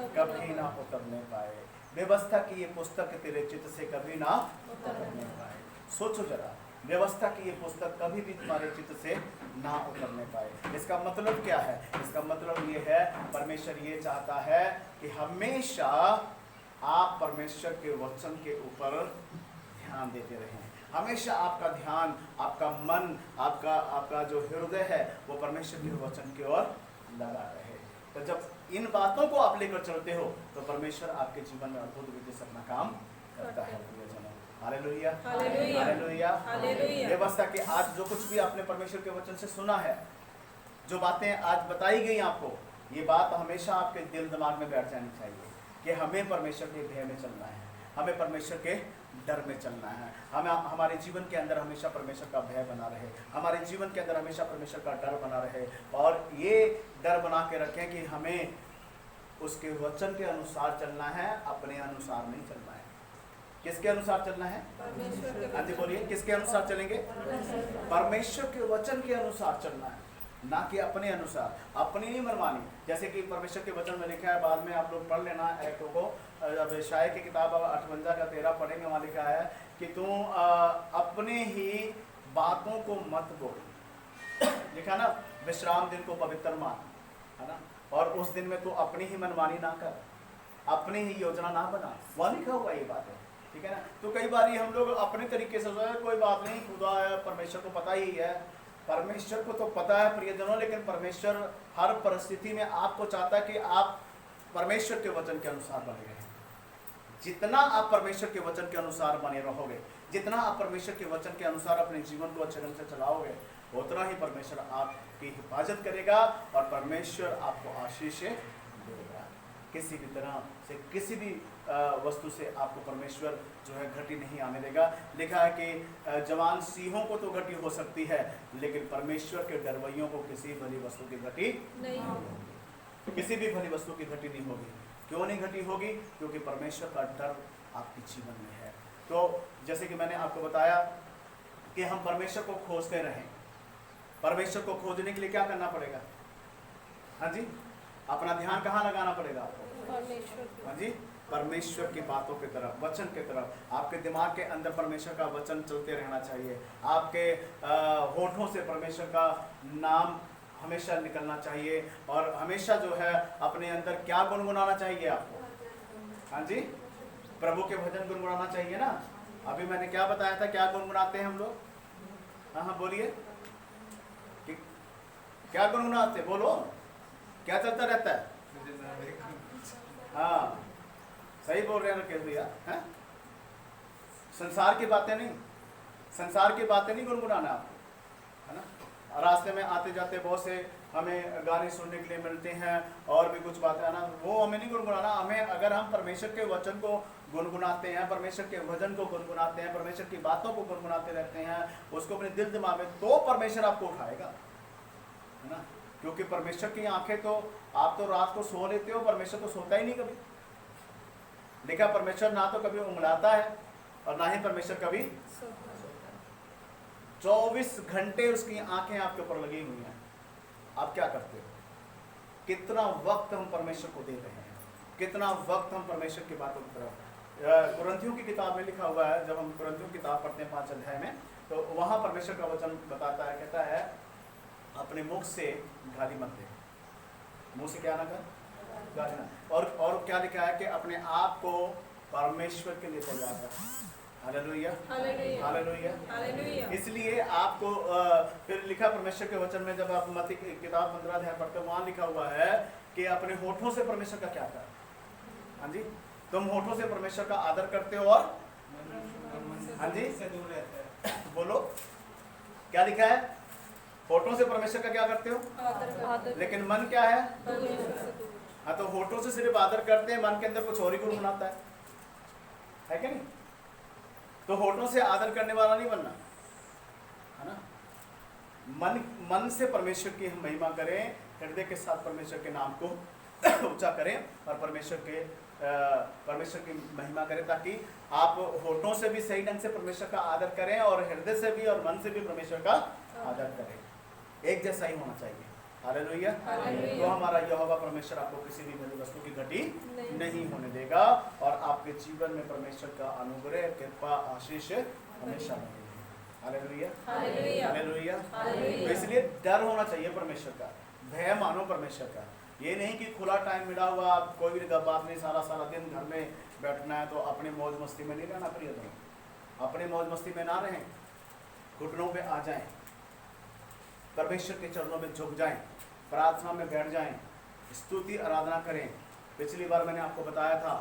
ना उतरने पाए, व्यवस्था की ये पुस्तक तेरे चित्त से कभी ना उतरने पाए। सोचो जरा, व्यवस्था की ये पुस्तक कभी भी तुम्हारे चित्त से ना उतरने पाए। इसका मतलब क्या है? इसका मतलब ये है, परमेश्वर ये चाहता है कि हमेशा आप परमेश्वर के वचन के ऊपर ध्यान देते रहें, हमेशा आपका ध्यान, आपका मन, आपका जो हृदय है वो परमेश्वर के वचन की ओर लगा रहे। तो जब इन बातों को आप लेकर चलते हो तो परमेश्वर आपके जीवन में अद्भुत रीति से अपना काम करता है। Hallelujah, hallelujah, hallelujah, hallelujah. व्यवस्था के आज जो कुछ भी आपने परमेश्वर के वचन से सुना है, जो बातें आज बताई गई आपको, ये बात हमेशा आपके दिल दिमाग में बैठ जानी चाहिए कि हमें परमेश्वर के भय में चलना है, हमें परमेश्वर के डर में चलना है, हमें हमारे जीवन के अंदर हमेशा परमेश्वर का भय बना रहे, हमारे जीवन के अंदर हमेशा परमेश्वर का डर बना रहे और ये डर बना के रखें कि हमें उसके वचन के अनुसार चलना है, अपने अनुसार नहीं चलना है। किसके अनुसार चलना है? हाँ जी बोलिए, किसके अनुसार चलेंगे? परमेश्वर के वचन के अनुसार चलना है, ना कि अपने अनुसार, अपनी नहीं मनमानी। जैसे कि परमेश्वर के वचन में लिखा है, बाद में आप लोग पढ़ लेना एक्टों को, जब यशायाह की किताब 58 का 13 पढ़ेंगे, वहाँ लिखा है कि तू अपने ही बातों को मत बोल, लिखा ना, विश्राम दिन को पवित्र मान, है ना, और उस दिन में तू अपनी ही मनमानी ना कर, अपनी ही योजना ना बना, वहाँ लिखा हुआ ये बात है, ठीक है ना। तो कई बार हम लोग अपने तरीके से कोई बात नहीं, खुदा है, परमेश्वर को पता ही है, परमेश्वर को तो पता है प्रियजनों, लेकिन परमेश्वर हर परिस्थिति में आपको चाहता है कि आप परमेश्वर के वचन के अनुसार बने रहें। जितना आप परमेश्वर के वचन के अनुसार बने रहोगे, जितना आप परमेश्वर के वचन के अनुसार अपने जीवन को अच्छे ढंग से चलाओगे, उतना ही परमेश्वर आपकी हिफाजत करेगा और परमेश्वर आपको आशीष देगा। किसी भी तरह से, किसी भी वस्तु से आपको परमेश्वर जो है घटी नहीं आने देगा। लिखा है कि जवान सिंहों को तो घटी हो सकती है, लेकिन परमेश्वर के डरवैयों को किसी भली वस्तु की घटी नहीं होगी, किसी भी भली वस्तु की घटी नहीं होगी। क्यों नहीं घटी होगी? क्योंकि परमेश्वर का डर आपके जीवन में है। तो जैसे कि मैंने आपको बताया कि हम परमेश्वर को खोजते रहें। परमेश्वर को खोजने के लिए क्या करना पड़ेगा? हाँ जी, अपना ध्यान कहाँ लगाना पड़ेगा आपको? हाँ जी, परमेश्वर की बातों की तरफ, वचन की तरफ। आपके दिमाग के अंदर परमेश्वर का वचन चलते रहना चाहिए, आपके होठों से परमेश्वर का नाम हमेशा निकलना चाहिए और हमेशा जो है अपने अंदर क्या गुनगुनाना चाहिए आपको? हाँ जी, प्रभु के भजन गुनगुनाना चाहिए ना। अभी मैंने क्या बताया था, क्या गुनगुनाते हैं हम लोग? हाँ हाँ बोलिए, क्या गुनगुनाते? बोलो, क्या चलता रहता है? हाँ सही बोल रहे हैं राकेश भैया, हैं? संसार की बातें नहीं, संसार की बातें नहीं गुनगुनाना आपको, है ना। रास्ते में आते जाते बहुत से हमें गाने सुनने के लिए मिलते हैं और भी कुछ बातें आना, वो हमें नहीं गुनगुनाना। हमें, अगर हम परमेश्वर के वचन को गुनगुनाते हैं, परमेश्वर के भजन को गुनगुनाते हैं, परमेश्वर की बातों को गुनगुनाते रहते हैं, उसको अपने दिल दिमाग में, तो परमेश्वर आपको उठाएगा, है ना। क्योंकि परमेश्वर की आंखें तो, आप तो रात को सो लेते हो, परमेश्वर तो सोता ही नहीं कभी। देखा, परमेश्वर ना तो कभी उंगलाता है और ना ही परमेश्वर कभी 24 घंटे उसकी आंखें आपके ऊपर लगी हुई हैं। आप क्या करते हो? कितना वक्त हम परमेश्वर को दे रहे हैं, कितना वक्त हम परमेश्वर की बातों की तरफ। कुरिन्थियों की किताब में लिखा हुआ है, जब हम कुरिन्थियों की किताब पढ़ते हैं 5 अध्याय में, तो वहां परमेश्वर का वचन बताता है, कहता है अपने मुख से गाली मत दे। मुंह से क्या ना कर, गाली ना। और क्या लिखा है कि अपने आप को परमेश्वर के लिए तैयार कर। Hallelujah, hallelujah, hallelujah. हालेलुया। इसलिए आपको फिर लिखा परमेश्वर के वचन में, जब आप मत्ती की किताब 15 अध्याय पढ़ते हो, वहां लिखा हुआ है कि अपने होठों से परमेश्वर का क्या कर। हाँ जी, तुम होठों से परमेश्वर का आदर करते हो और हाँ जी से दूर रहते हैं। बोलो क्या लिखा है, होठों से परमेश्वर का क्या करते हो, आदर लेकिन मन क्या है। परमेश्वर से दूर। हाँ, तो होठों से सिर्फ आदर करते हैं, मन के अंदर कुछ और ही गुण बनाता है क्या नहीं। तो होठों से आदर करने वाला नहीं बनना है ना। मन से परमेश्वर की हम महिमा करें, हृदय के साथ परमेश्वर के नाम को ऊंचा करें और परमेश्वर की महिमा करें, ताकि आप होठों से भी सही ढंग से परमेश्वर का आदर करें और हृदय से भी और मन से भी परमेश्वर का आदर करें। एक जैसा ही होना चाहिए। हालेलुया। हालेलुया। तो हमारा यहोवा परमेश्वर आपको किसी भी भली वस्तु की घटी नहीं होने देगा और आपके जीवन में परमेश्वर का अनुग्रह, कृपा, आशीष हमेशा रहेगी। Hallelujah, hallelujah, hallelujah. हालेलुया। तो इसलिए डर होना चाहिए परमेश्वर का, भय मानो परमेश्वर का। ये नहीं कि खुला टाइम मिला हुआ, आप कोई भी बात नहीं, सारा दिन घर में बैठना है, तो अपने मौज मस्ती में नहीं रहना प्रियतम। अपने मौज मस्ती में ना रहें, घुटनों पे आ जाएं, परमेश्वर के चरणों में झुक जाएं, प्रार्थना में बैठ जाएं, स्तुति आराधना करें। पिछली बार मैंने आपको बताया था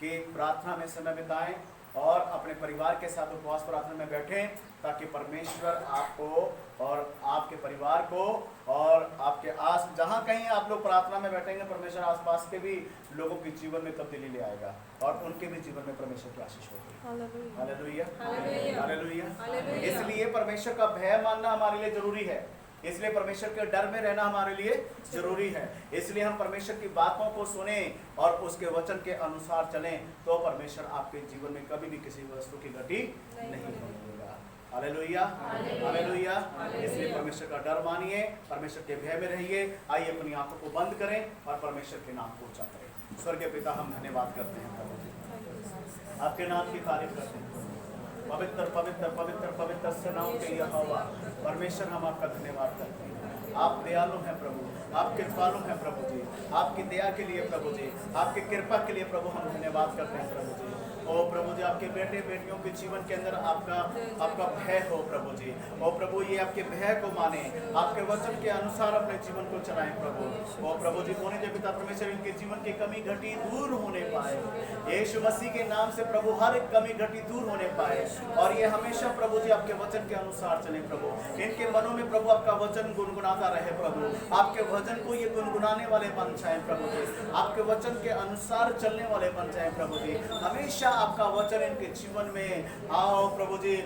कि प्रार्थना में समय बिताएं और अपने परिवार के साथ उपवास प्रार्थना में बैठें, ताकि परमेश्वर आपको और आपके परिवार को और आपके जहाँ कहीं आप लोग प्रार्थना में बैठेंगे, परमेश्वर आसपास के भी लोगों के जीवन में तब्दीली ले आएगा और उनके भी जीवन में परमेश्वर की आशीष होगी। Hallelujah, hallelujah, hallelujah. हालेलुया। इसलिए परमेश्वर का भय मानना हमारे लिए जरूरी है, इसलिए परमेश्वर के डर में रहना हमारे लिए जरूरी है। इसलिए हम परमेश्वर की बातों को सुने और उसके वचन के अनुसार चलें, तो परमेश्वर आपके जीवन में कभी भी किसी वस्तु की घटी नहीं होने देगा। Hallelujah, hallelujah. इसलिए परमेश्वर का डर मानिए, परमेश्वर के भय में रहिए। आइए अपनी आंखों को बंद करें और परमेश्वर के नाम को ऊंचा करें। स्वर्गीय पिता, हम धन्यवाद करते हैं प्रभु जी, आपके नाम की तारीफ करते हैं। पवित्र पवित्र पवित्र पवित्र से नाम के यहोवा परमेश्वर, हम आपका धन्यवाद करते हैं। आप दयालु हैं प्रभु, आप कृपालु हैं प्रभु जी। आपकी दया के लिए प्रभु जी, आपकी कृपा के लिए प्रभु हम धन्यवाद करते हैं प्रभु जी। ओ प्रभु जी, आपके बेटे बेटियों के जीवन के अंदर आपका भय हो प्रभु जी। ओ प्रभु, ये आपके भय को माने, आपके वचन के अनुसार अपने जीवन को चलाएं प्रभु। ओ प्रभु जी, होने दे पिता परमेश्वर, इनके जीवन की कमी घटी दूर होने पाए यीशु मसीह के नाम से प्रभु। हर एक कमी घटी दूर होने पाए और ये हमेशा प्रभु जी आपके वचन के अनुसार चले प्रभु। इनके मनों में प्रभु आपका वचन गुनगुनाता रहे प्रभु। आपके वचन को ये गुनगुनाने वाले बन जाए प्रभु जी, आपके वचन के अनुसार चलने वाले बन जाए प्रभु जी। हमेशा आपका वचन इनके जीवन में आओ प्रभु जी।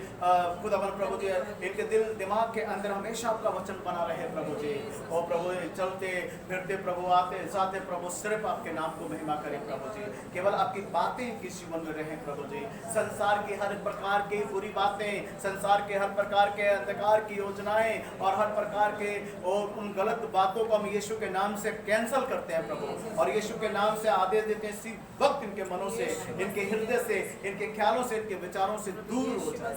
खुदावन प्रभु जी, इनके दिल दिमाग के अंदर हमेशा आपका वचन बना रहे प्रभु जी। ओ प्रभु, चलते फिरते प्रभु, आते जाते प्रभु, सिर्फ आपके नाम को महिमा करें प्रभु जी। केवल आपकी बातें इनके जीवन में रहें प्रभु जी। संसार की हर प्रकार की बुरी बातें, संसार के हर प्रकार के अंधकार की योजनाएं और हर प्रकार के और उन गलत बातों को हम यीशु के नाम से कैंसल करते हैं प्रभु और यीशु के नाम से आदेश देते हैं, इसी वक्त इनके मनों से, इनके हृदय से, इनके ख्यालों से, इनके विचारों से दूर हो जाए।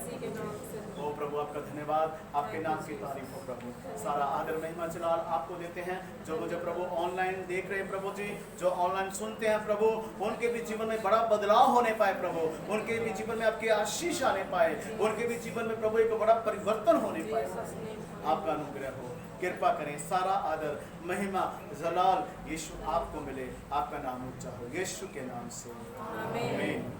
ओ प्रभु, आपका धन्यवाद, आपके नाम की तारीफ हो प्रभु। सारा आदर महिमा जलाल आपको देते हैं। जो मुझे प्रभु ऑनलाइन देख रहे हैं प्रभु जी, जो ऑनलाइन सुनते हैं प्रभु, उनके भी जीवन में बड़ा बदलाव होने पाए प्रभु। उनके भी जीवन में आपकी आशीष आने पाए, उनके भी जीवन में प्रभु एक बड़ा परिवर्तन होने पाए। आपका अनुग्रह हो, कृपा करें। सारा आदर महिमा जलाल यीशु आपको मिले। आपका नाम ऊंचा हो, यीशु के नाम से आमीन।